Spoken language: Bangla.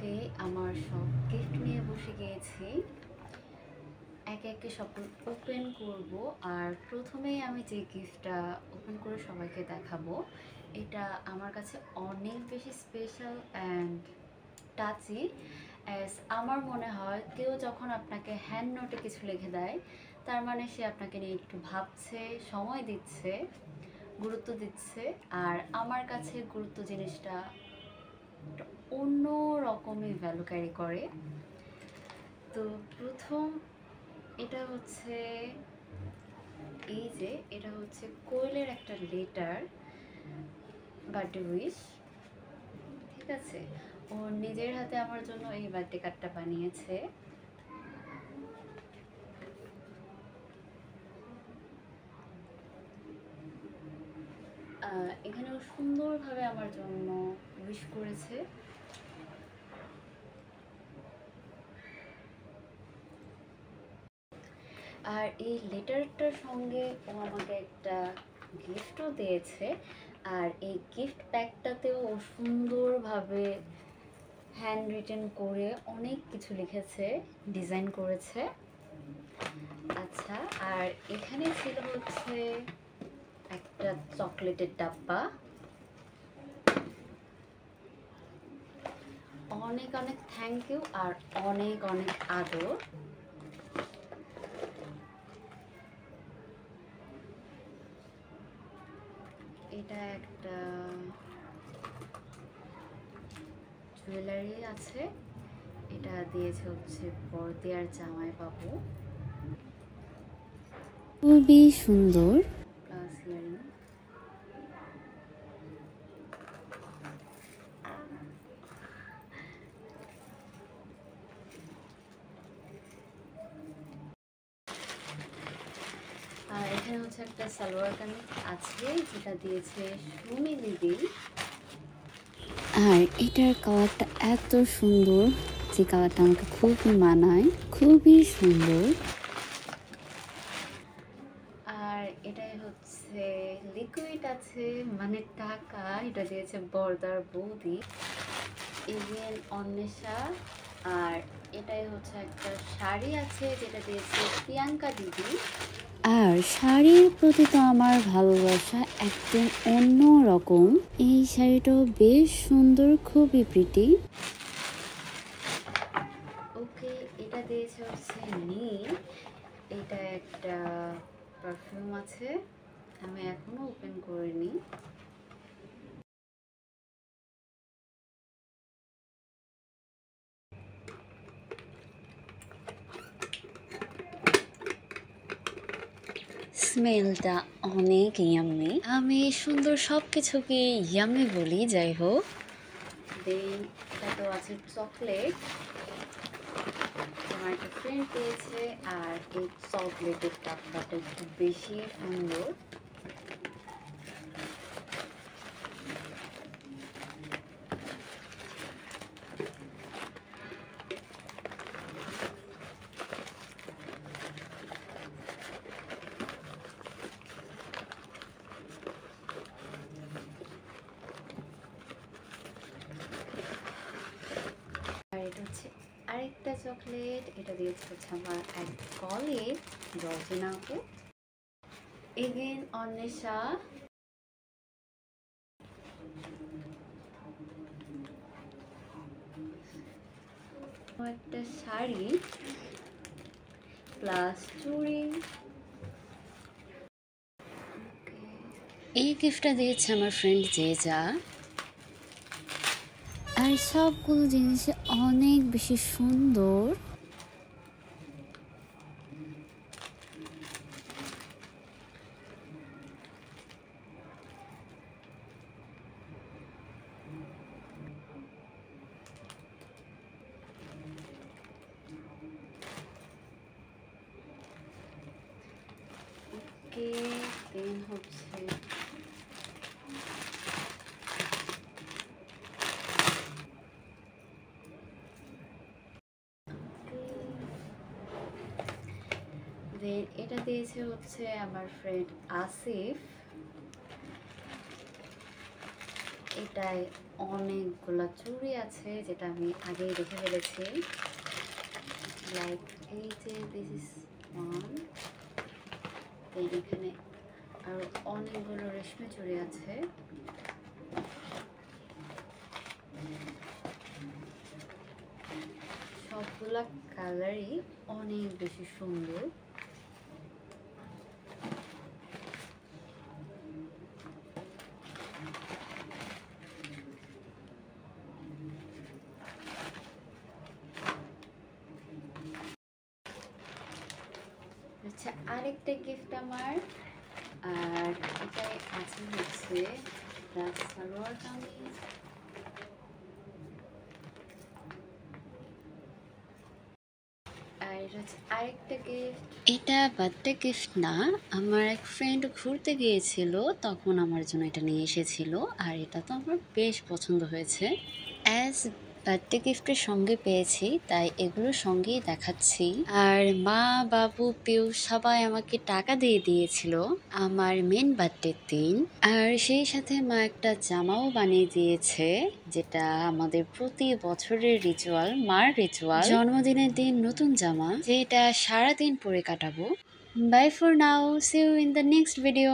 ওকে, আমার সব গিফট নিয়ে বসে গিয়েছি। একে একে সব ওপেন করব। আর প্রথমেই আমি যে গিফটটা ওপেন করে সবাইকে দেখাবো, এটা আমার কাছে অনেক বেশি স্পেশাল অ্যান্ড টাচি। অ্যাজ আমার মনে হয় কেউ যখন আপনাকে হ্যান্ড নোটে কিছু লিখে দেয়, তার মানে সে আপনাকে নিয়ে একটু ভাবছে, সময় দিচ্ছে, গুরুত্ব দিচ্ছে। আর আমার কাছে গুরুত্ব জিনিসটা অন্য রকমই ভ্যালু ক্যারি করে। তো প্রথম এটা হচ্ছে এটা হচ্ছে কোয়েলের একটা লেটার, বার্থডে উইশ। ঠিক আছে, ও নিজের হাতে আমার জন্য এই বার্থডে কার্ডটা বানিয়েছে। এখানেও সুন্দরভাবে আমার জন্য উইশ করেছে। আর এই লেটারটার সঙ্গে ও আমাকে একটা গিফটও দিয়েছে। আর এই গিফট প্যাকটাতেও ও সুন্দরভাবে হ্যান্ড রিটেন করে অনেক কিছু লিখেছে, ডিজাইন করেছে। আচ্ছা, আর এখানে ছিল হচ্ছে একটা চকলেটের ডাব্বা। অনেক অনেক থ্যাংক ইউ আর অনেক অনেক আদর। এটা একটা জুয়েলারি আছে, এটা দিয়েছে হচ্ছে বড়দি আর জামাই বাবু। খুবই সুন্দর। Plus earring. আর এখানে হচ্ছে একটা সালোয়ার কামিজ আছে, যেটা দিয়েছে সুমি দিদি। আর এটার কালারটা এত সুন্দর, যে কালারটা আমাকে খুবই মানায়, খুবই সুন্দর। আর এটাই হচ্ছে লিকুইড আছে, মানে টাকা, এটা দিয়েছে বর্দার বৌদি, ইভেন অন্বেষা। আর এটাই হচ্ছে একটা শাড়ি আছে, যেটা দিয়েছে প্রিয়াঙ্কা দিদি। আর শাড়ির প্রতি তো আমার ভালোবাসা একদম অন্য রকম। এই শাড়িটাও বেশ সুন্দর, খুবই প্রিটি। ওকে, এটা দিয়েছে হচ্ছে নীল। এটা একটা পারফিউম আছে, আমি এখনো ওপেন করিনি। স্মেলটা অনেক ইয়াম্মি। আমি সুন্দর সব কিছুকে ইয়াম্মি বলি, যাই হোক। দেন এটা তো আছে চকলেট, আমার একটা ফ্রেন্ড পেয়েছে। আর এই চকলেটের ডাব্বাটা একটু বেশি সুন্দর। আর এটা হচ্ছে আরেকটা চকলেট, এটা দিয়েছে হচ্ছে আমার এক কলিগ রজনা আপু। এগেন অন্বেষা। একটা শাড়ি প্লাস চুড়ি। এই গিফটটা দিয়েছে আমার ফ্রেন্ড জেজা। আর সবগুলো জিনিস অনেক বেশি সুন্দর। ওকে, দেন হচ্ছে দেন এটা দিয়েছে হচ্ছে আমার ফ্রেন্ড আসিফ। এটায় অনেকগুলো চুড়ি আছে, যেটা আমি আগেই দেখে ফেলেছি। লাইক এই যে দিস ইজ ওয়ান, এখানে আরো অনেকগুলো রেশমি চুড়ি আছে। সবগুলা কালারই অনেক বেশি সুন্দর। আচ্ছা, আরেকটা গিফট আমার, আর এটাই আছে হচ্ছে সালোয়ার কামিজ। আর এটা হচ্ছে আরেকটা গিফট। এটা বার্থডে গিফট না, আমার এক ফ্রেন্ড ঘুরতে গিয়েছিল, তখন আমার জন্য এটা নিয়ে এসেছিল। আর এটা তো আমার বেশ পছন্দ হয়েছে। অ্যাজ বার্থডে গিফটের সঙ্গে পেয়েছি, তাই এগুলোর সঙ্গেই দেখাচ্ছি। আর মা, বাবু, পিউ সবাই আমাকে টাকা দিয়ে দিয়েছিল আমার মেন বার্থডের দিন। আর সেই সাথে মা একটা জামাও বানিয়ে দিয়েছে, যেটা আমাদের প্রতি বছরের রিচুয়াল, মার রিচুয়াল, জন্মদিনের দিন নতুন জামা, যেটা সারাদিন পরে কাটাবো। Bye for now, see you in the next video.